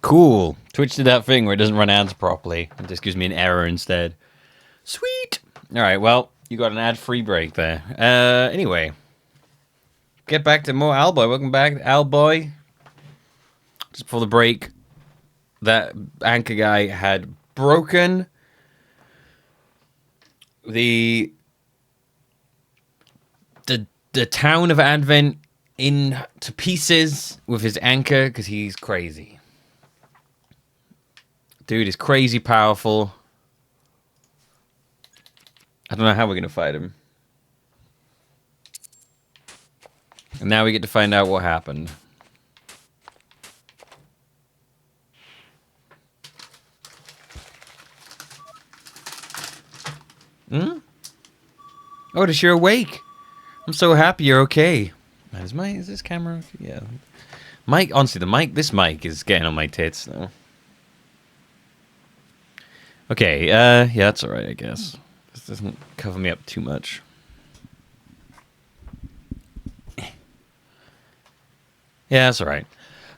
Cool. Twitch did that thing where it doesn't run ads properly. It just gives me an error instead. Sweet. All right, well, you got an ad-free break there. Anyway. Get back to more Owlboy. Welcome back, Owlboy. Just before the break, that anchor guy had broken the town of Advent into pieces with his anchor because he's crazy. Dude is crazy powerful. I don't know how we're going to fight him. And now we get to find out what happened. Hmm? Otis, you're awake. I'm so happy you're okay. Man, is this camera okay? Yeah. Mic, honestly, this mic is getting on my tits, though. Okay, yeah, that's alright, I guess. This doesn't cover me up too much. Yeah, that's alright.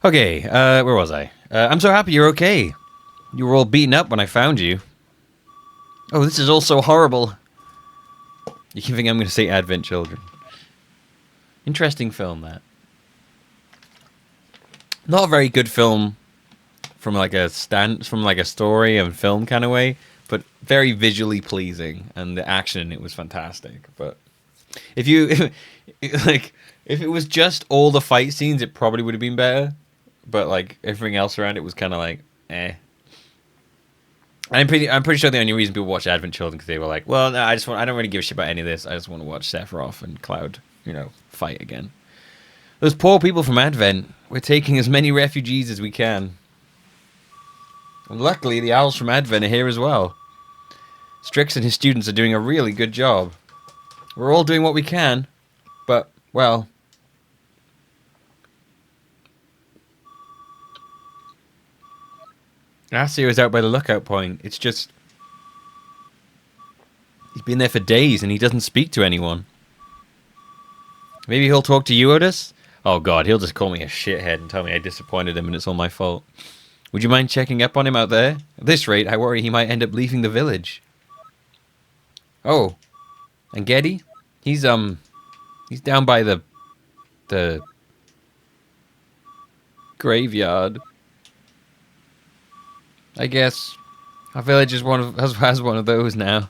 Okay, where was I? I'm so happy you're okay. You were all beaten up when I found you. Oh, this is all so horrible. You think I'm going to say Advent Children? Interesting film, that. Not a very good film from like a story and film kind of way, but very visually pleasing, and the action in it was fantastic. But if it was just all the fight scenes, it probably would have been better. But like everything else around it was kind of like, eh. I'm pretty sure the only reason people watch Advent Children because they were like, well, no, I don't really give a shit about any of this. I just want to watch Sephiroth and Cloud, fight again. Those poor people from Advent. We're taking as many refugees as we can. And luckily, the owls from Advent are here as well. Strix and his students are doing a really good job. We're all doing what we can, but, well... Asio is out by the lookout point. It's just... He's been there for days and he doesn't speak to anyone. Maybe he'll talk to you, Otis? Oh god, he'll just call me a shithead and tell me I disappointed him and it's all my fault. Would you mind checking up on him out there? At this rate, I worry he might end up leaving the village. Oh. And Geddy? He's down by the graveyard. I guess our village is has one of those now.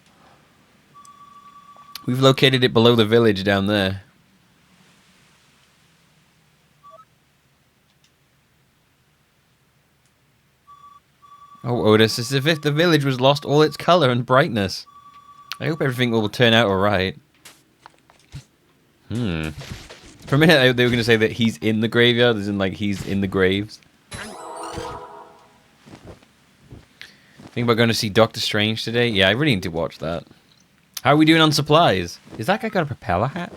We've located it below the village down there. Oh, Otis, it's as if the village was lost all its color and brightness. I hope everything will turn out alright. For a minute, they were going to say that he's in the graveyard, as in, like, he's in the graves. Think about going to see Doctor Strange today? Yeah, I really need to watch that. How are we doing on supplies? Is that guy got a propeller hat?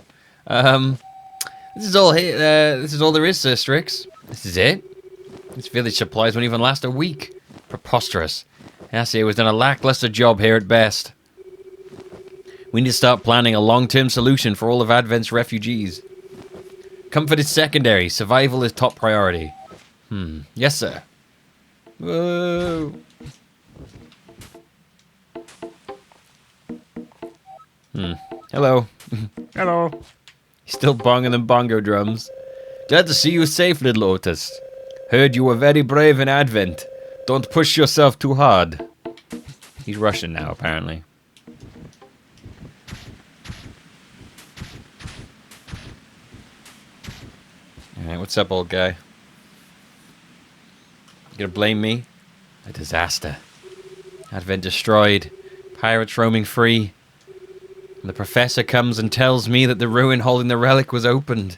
This is all here. This is all there is, Sir Strix. This is it. This village supplies won't even last a week. Preposterous. Asio has done a lackluster job here at best. We need to start planning a long-term solution for all of Advent's refugees. Comfort is secondary. Survival is top priority. Yes, sir. Whoa. Hello. Hello. He's still bonging them bongo drums. Glad to see you safe, little Otis. Heard you were very brave in Advent. Don't push yourself too hard. He's Russian now, apparently. Alright, what's up, old guy? You gonna blame me? A disaster. Advent destroyed. Pirates roaming free. And the professor comes and tells me that the ruin holding the relic was opened.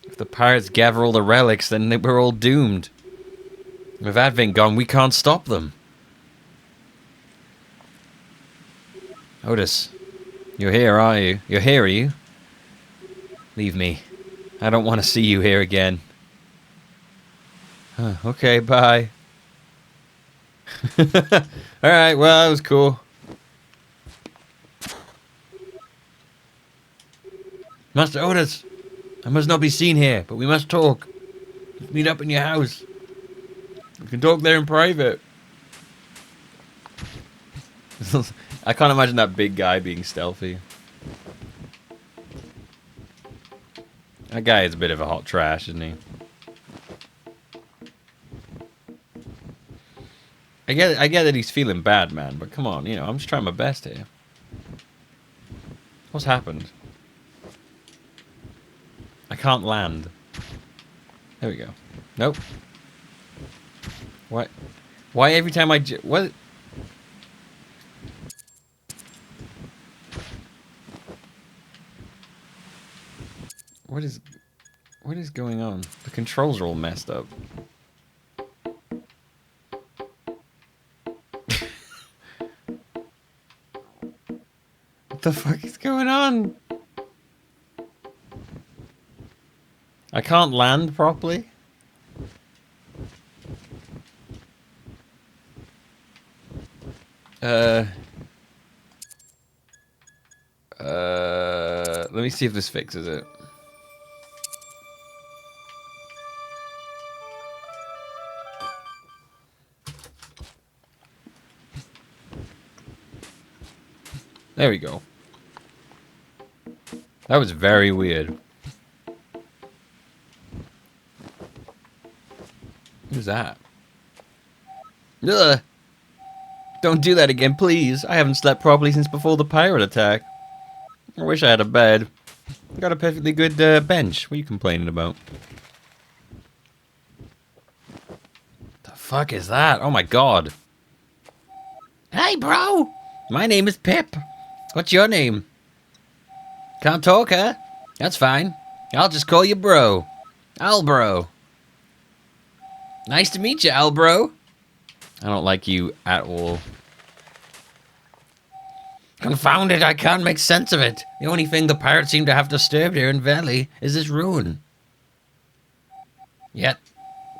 If the pirates gather all the relics, then we're all doomed. With Advent gone, we can't stop them. Otis, you're here, are you? You're here, are you? Leave me. I don't want to see you here again. Okay, bye. Alright, well, that was cool. Master Otis, I must not be seen here, but we must talk. Let's meet up in your house. You can talk there in private. I can't imagine that big guy being stealthy. That guy is a bit of a hot trash, isn't he? I get that he's feeling bad, man, but come on, you know, I'm just trying my best here. What's happened? I can't land. There we go. Nope. What? Why every time what? What is going on? The controls are all messed up. What the fuck is going on? I can't land properly. Let me see if this fixes it. There we go. That was very weird. Who's that? Ugh! Don't do that again, please. I haven't slept properly since before the pirate attack. I wish I had a bed. I got a perfectly good bench. What are you complaining about? The fuck is that? Oh my god. Hey, bro! My name is Pip. What's your name? Can't talk, huh? That's fine. I'll just call you bro. Owlbro. Nice to meet you, Owlbro. I don't like you at all. Confound it, I can't make sense of it. The only thing the pirates seem to have disturbed here in Valley is this ruin. Yet,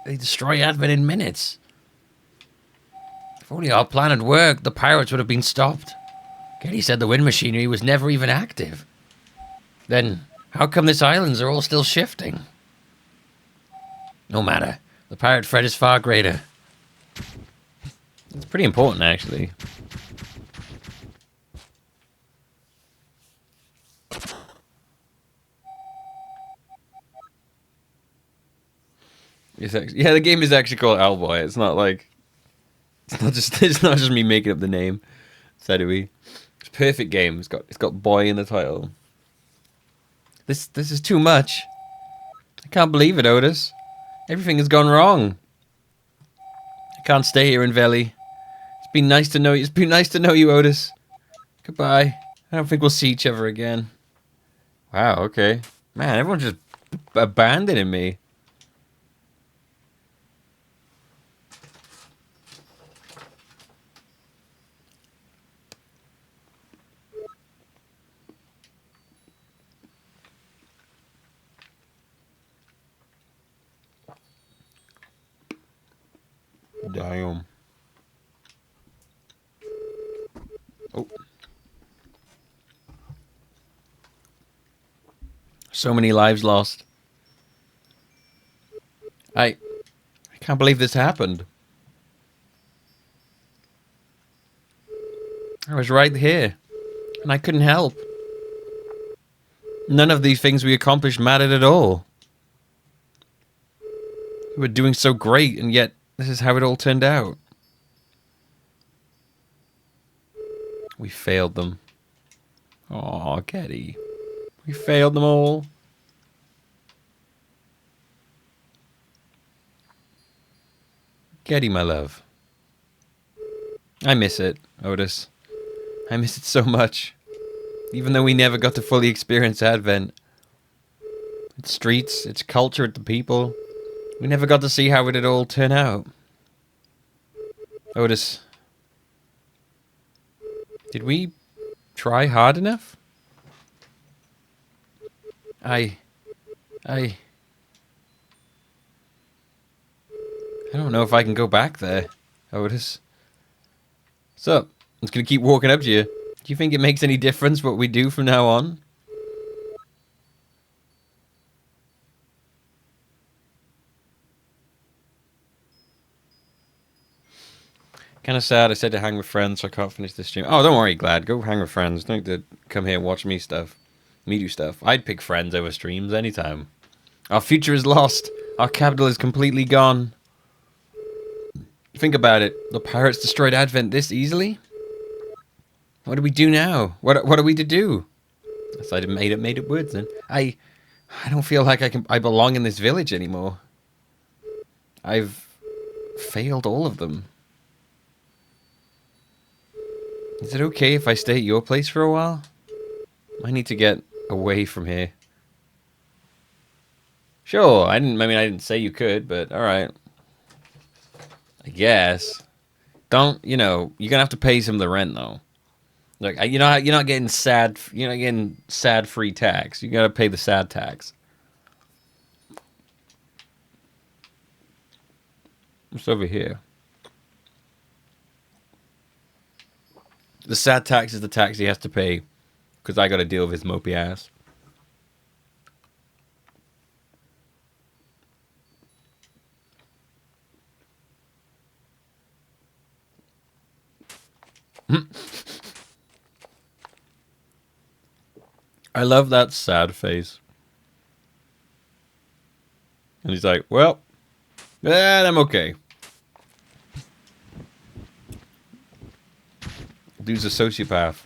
they destroy Advent in minutes. If only our plan had worked, the pirates would have been stopped. Getty said the wind machinery was never even active. Then, how come these islands are all still shifting? No matter. The pirate threat is far greater. It's pretty important, actually. Yeah, the game is actually called Owlboy. It's not like it's not just me making up the name. Sadly, it's a perfect game. It's got boy in the title. This is too much. I can't believe it, Otis. Everything has gone wrong. I can't stay here in Valley. It's been nice to know you. It's been nice to know you, Otis. Goodbye. I don't think we'll see each other again. Wow. Okay. Man, everyone's just abandoning me. Damn. Oh. So many lives lost. I can't believe this happened. I was right here, and I couldn't help. None of these things we accomplished mattered at all. We were doing so great, and yet this is how it all turned out. We failed them. Aw, Getty. We failed them all. Getty, my love. I miss it, Otis. I miss it so much. Even though we never got to fully experience Advent. Its streets, its culture, the people. We never got to see how it'd all turn out. Otis. Did we try hard enough? I don't know if I can go back there, Otis. What's up? I'm just gonna keep walking up to you. Do you think it makes any difference what we do from now on? Kind of sad. I said to hang with friends, so I can't finish this stream. Oh, don't worry, Glad. Go hang with friends. Don't need to come here and watch me do stuff. I'd pick friends over streams anytime. Our future is lost. Our capital is completely gone. Think about it. The pirates destroyed Advent this easily? What do we do now? What are we to do? That's I made up words then. I don't feel like I belong in this village anymore. I've failed all of them. Is it okay if I stay at your place for a while? I need to get away from here. Sure, I didn't say you could, but alright. I guess. Don't, you're gonna have to pay some of the rent though. Like, you're not getting sad free tax. You gotta pay the sad tax. What's over here? The sad tax is the tax he has to pay because I got to deal with his mopey ass. I love that sad face. And he's like, well, I'm okay. Dude's a sociopath.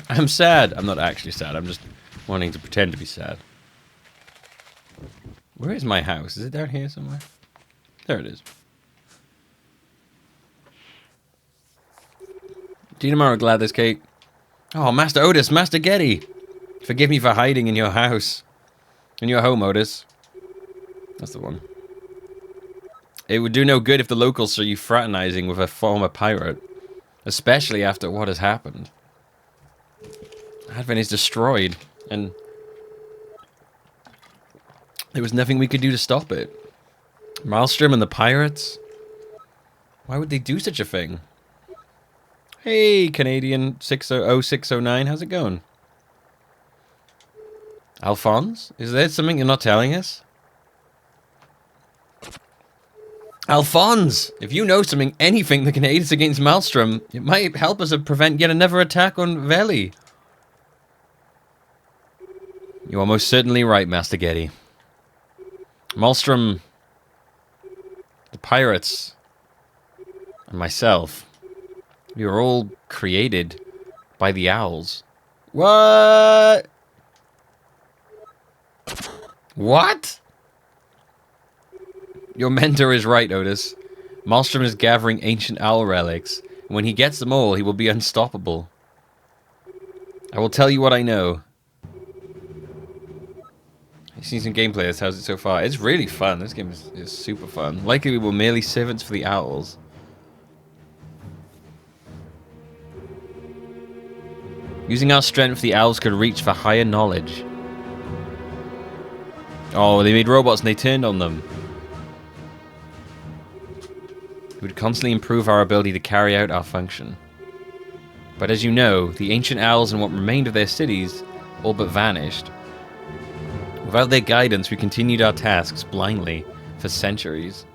I'm sad. I'm not actually sad. I'm just wanting to pretend to be sad. Where is my house? Is it down here somewhere? There it is. Tomorrow, glad this cake. Oh, Master Otis, Master Getty. Forgive me for hiding in your house. In your home, Otis. That's the one. It would do no good if the locals saw you fraternizing with a former pirate. Especially after what has happened. Advent is destroyed, and there was nothing we could do to stop it. Maelstrom and the pirates? Why would they do such a thing? Hey, Canadian 609, how's it going? Alphonse? Is there something you're not telling us? Alphonse! If you know anything that can aid us against Maelstrom, it might help us to prevent yet another attack on Veli. You are most certainly right, Master Getty. Maelstrom, the pirates, and myself, we were all created by the owls. What? What? Your mentor is right, Otis. Maelstrom is gathering ancient owl relics. And when he gets them all, he will be unstoppable. I will tell you what I know. I've seen some gameplay. How's it so far? It's really fun. This game is super fun. Likely we were merely servants for the owls. Using our strength, the owls could reach for higher knowledge. Oh, they made robots and they turned on them. It would constantly improve our ability to carry out our function. But as you know, the ancient owls and what remained of their cities all but vanished. Without their guidance, we continued our tasks blindly for centuries.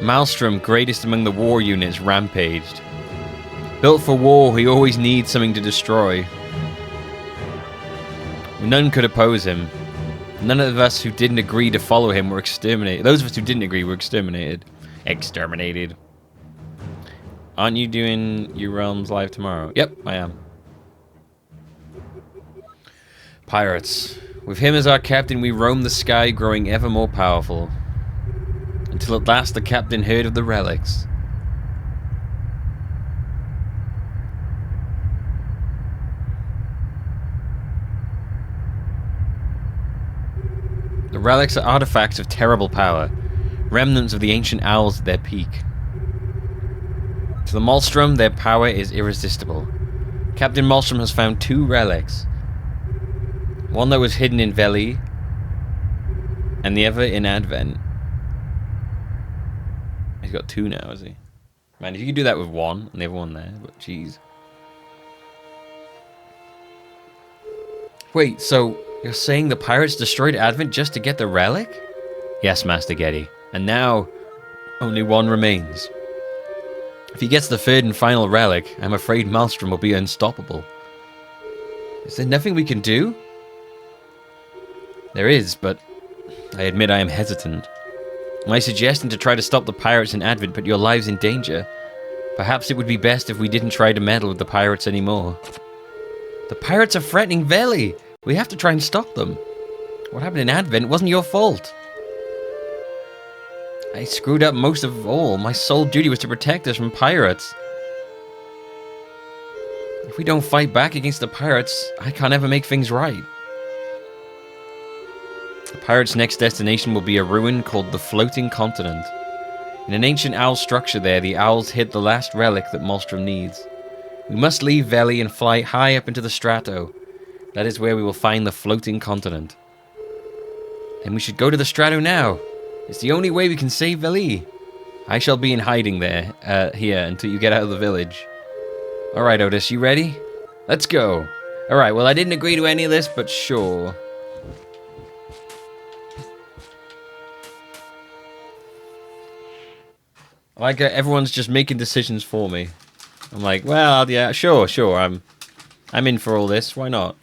Maelstrom, greatest among the war units, rampaged. Built for war, he always needs something to destroy. None could oppose him. None of us who didn't agree to follow him were exterminated. Those of us who didn't agree were exterminated. Exterminated. Aren't you doing your realms live tomorrow? Yep, I am. Pirates. With him as our captain, we roam the sky, growing ever more powerful. Until at last the captain heard of the relics. The relics are artifacts of terrible power, remnants of the ancient owls at their peak. To the Maelstrom, their power is irresistible. Captain Maelstrom has found 2 relics. One that was hidden in Veli, and the other in Advent. He's got 2 now, has he? Man, if you could do that with 1, and the other one there, but jeez. Wait, so You're saying the pirates destroyed Advent just to get the relic? Yes, Master Getty. And now, only one remains. If he gets the third and final relic, I'm afraid Maelstrom will be unstoppable. Is there nothing we can do? There is, but I admit I am hesitant. My suggestion to try to stop the pirates in Advent put your lives in danger. Perhaps it would be best if we didn't try to meddle with the pirates anymore. The pirates are threatening Veli. We have to try and stop them. What happened in Advent wasn't your fault. I screwed up most of all. My sole duty was to protect us from pirates. If we don't fight back against the pirates, I can't ever make things right. The pirates' next destination will be a ruin called the Floating Continent. In an ancient owl structure there, the owls hid the last relic that Maelstrom needs. We must leave Veli and fly high up into the strato. That is where we will find the Floating Continent. Then we should go to the strato now. It's the only way we can save Veli. I shall be in hiding there, here, until you get out of the village. Alright, Otis, you ready? Let's go. Alright, well, I didn't agree to any of this, but sure. Like, everyone's just making decisions for me. I'm like, well, yeah, sure, I'm in for all this. Why not?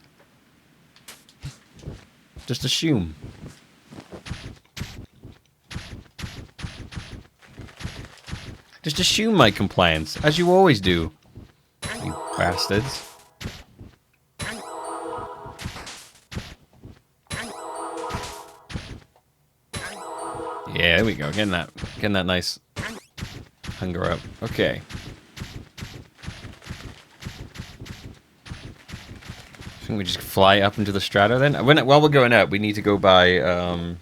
Just assume. Just assume my compliance, as you always do. You bastards. Yeah, there we go. Getting that nice hunger up. Okay. I think we just fly up into the strata then. While we're going up, we need to go by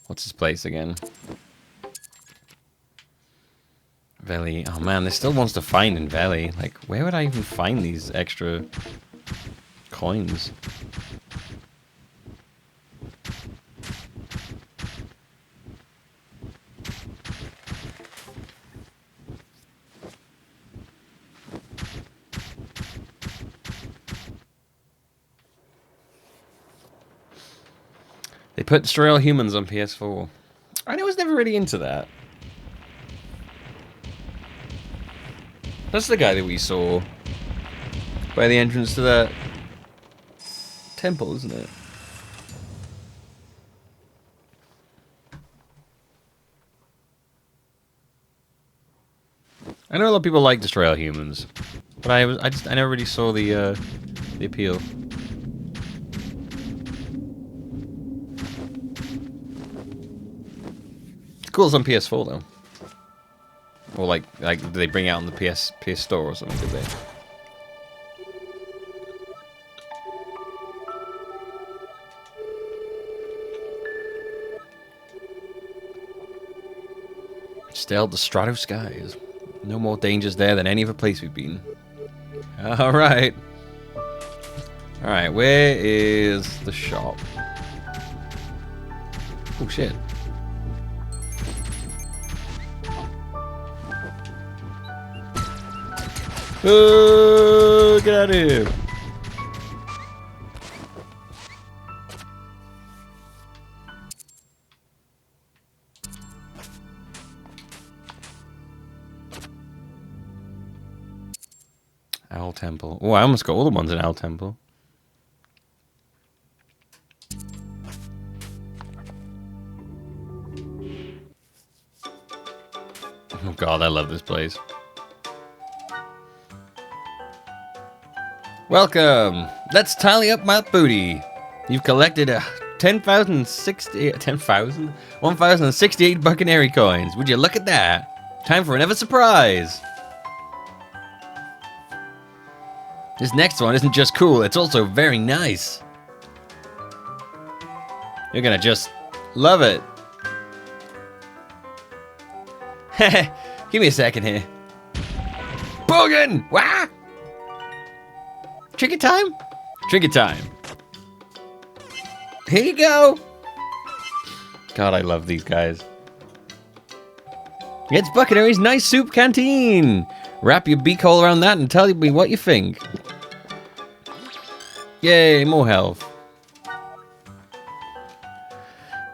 what's his place again? Veli. Oh man, there's still ones to find in Veli. Like, where would I even find these extra coins? They put Destroy All Humans on PS4. I was never really into that. That's the guy that we saw by the entrance to that temple, isn't it? I know a lot of people like Destroy All Humans, but I never really saw the appeal. It's cool it's on PS4 though. Or like did they bring it out on the PS Store or something, did they? Still the strato skies. No more dangers there than any other place we've been. Alright. Alright, where is the shop? Oh shit. Oh, get out of here. Owl Temple. Oh, I almost got all the ones in Owl Temple. Oh god, I love this place. Welcome! Let's tally up my booty. You've collected 1,068 Buccaneer coins. Would you look at that? Time for another surprise. This next one isn't just cool, it's also very nice. You're gonna just love it. Give me a second here. Bogan! Wah! Trinket time? Trinket time. Here you go. God, I love these guys. It's Buccaneer's nice soup canteen. Wrap your beak hole around that and tell me what you think. Yay, more health.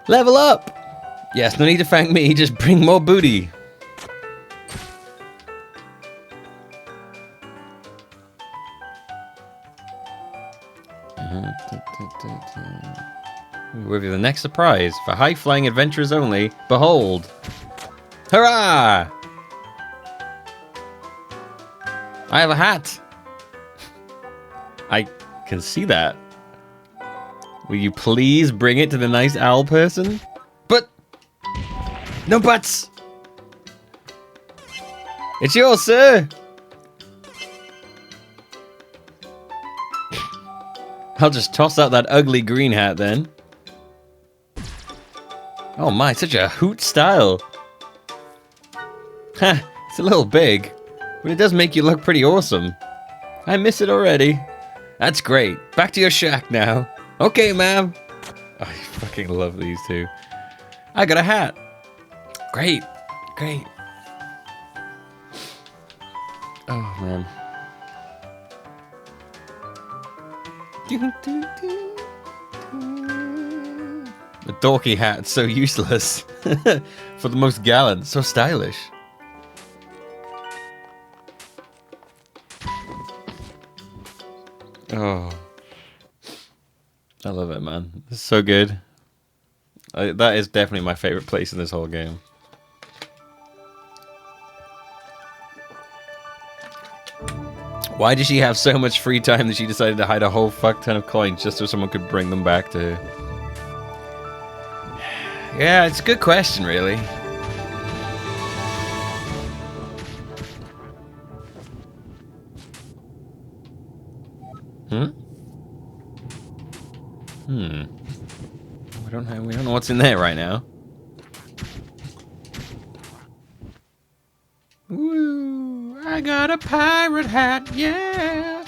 Level up! Yes, no need to thank me, just bring more booty. With you the next surprise. For high-flying adventurers only, behold. Hurrah! I have a hat. I can see that. Will you please bring it to the nice owl person? But... no buts! It's yours, sir! I'll just toss out that ugly green hat then. Oh my, such a Hoot style. Ha, it's a little big, but it does make you look pretty awesome. I miss it already. That's great. Back to your shack now. Okay, ma'am. I fucking love these two. I got a hat. Great. Great. Oh, man. The dorky hat, so useless. For the most gallant, so stylish. Oh. I love it, man. It's so good. That is definitely my favorite place in this whole game. Why did she have so much free time that she decided to hide a whole fuck ton of coins just so someone could bring them back to her? Yeah, it's a good question, really. We don't know what's in there right now. Woo! I got a pirate hat, yeah!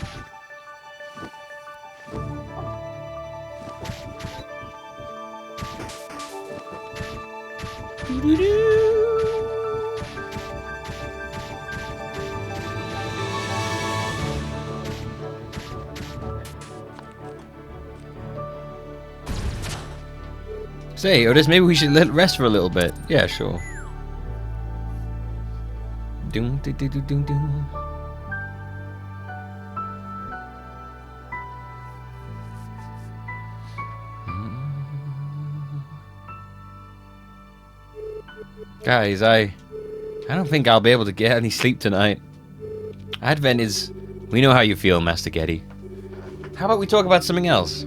Say, Otis, maybe we should let it rest for a little bit. Yeah, sure. Doom, doo, doo, doo, doo, doo. Guys, I don't think I'll be able to get any sleep tonight. Advent is... We know how you feel, Master Getty. How about we talk about something else?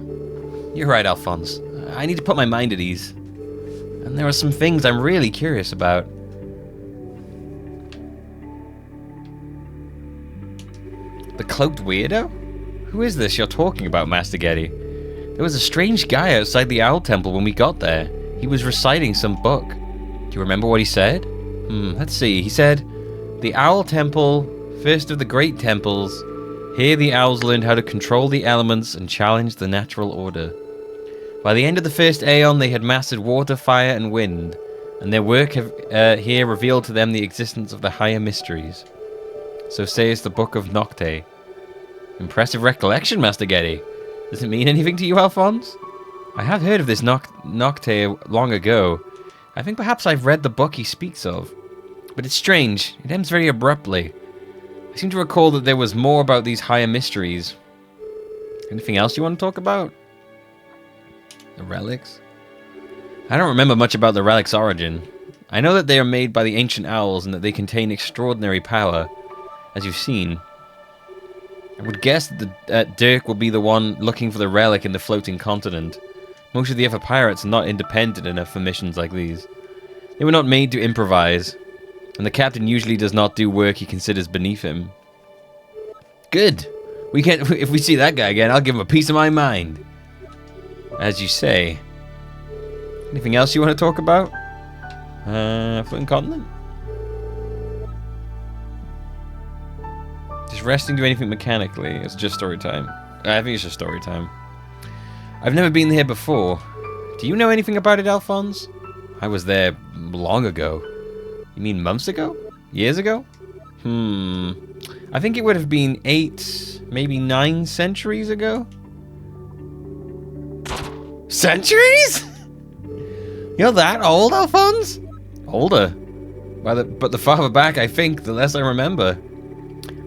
You're right, Alphonse. I need to put my mind at ease. And there are some things I'm really curious about. The cloaked weirdo? Who is this you're talking about, Master Getty? There was a strange guy outside the Owl Temple when we got there. He was reciting some book. Do you remember what he said? Let's see. He said, "The Owl Temple, first of the great temples. Here the owls learned how to control the elements and challenge the natural order. By the end of the first Aeon, they had mastered water, fire, and wind, and their work here revealed to them the existence of the higher mysteries. So says the Book of Nocte." Impressive recollection, Master Getty. Does it mean anything to you, Alphonse? I have heard of this Nocte long ago. I think perhaps I've read the book he speaks of. But it's strange. It ends very abruptly. I seem to recall that there was more about these higher mysteries. Anything else you want to talk about? The relics? I don't remember much about the relics' origin. I know that they are made by the ancient owls and that they contain extraordinary power, as you've seen. I would guess that Dirk will be the one looking for the relic in the floating continent. Most of the other pirates are not independent enough for missions like these. They were not made to improvise, and the captain usually does not do work he considers beneath him. Good! If we see that guy again, I'll give him a piece of my mind. As you say. Anything else you want to talk about? Floating continent? Does resting do anything mechanically? It's just story time. I think it's just story time. I've never been here before. Do you know anything about it, Alphonse? I was there long ago. You mean months ago? Years ago? I think it would have been 8, maybe 9 centuries ago? Centuries? You're that old, Alphonse? Older. But the farther back I think, the less I remember.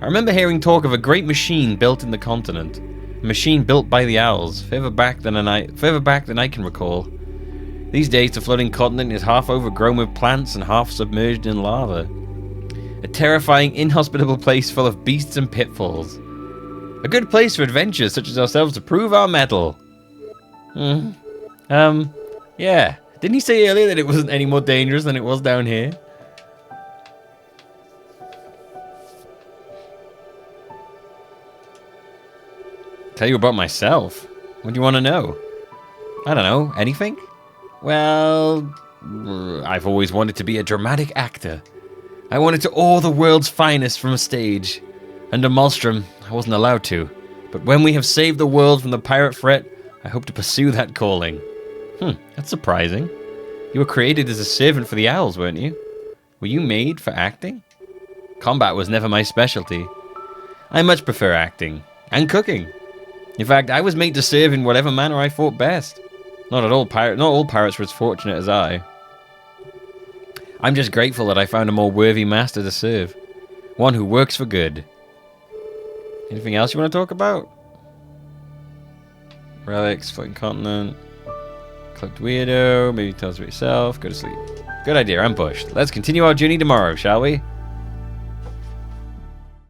I remember hearing talk of a great machine built in the continent. A machine built by the owls, further back than I can recall. These days, the floating continent is half overgrown with plants and half submerged in lava. A terrifying, inhospitable place full of beasts and pitfalls. A good place for adventurers such as ourselves to prove our mettle. Yeah. Didn't he say earlier that it wasn't any more dangerous than it was down here? Tell you about myself. What do you want to know? I don't know. Anything? Well, I've always wanted to be a dramatic actor. I wanted to awe the world's finest from a stage. Under Maelstrom, I wasn't allowed to. But when we have saved the world from the pirate threat, I hope to pursue that calling. That's surprising. You were created as a servant for the owls, weren't you? Were you made for acting? Combat was never my specialty. I much prefer acting. And cooking. In fact, I was made to serve in whatever manner I thought best. Not all pirates were as fortunate as I. I'm just grateful that I found a more worthy master to serve. One who works for good. Anything else you want to talk about? Relics, floating continent. Collect weirdo, maybe tell us about yourself, go to sleep. Good idea, I'm pushed. Let's continue our journey tomorrow, shall we?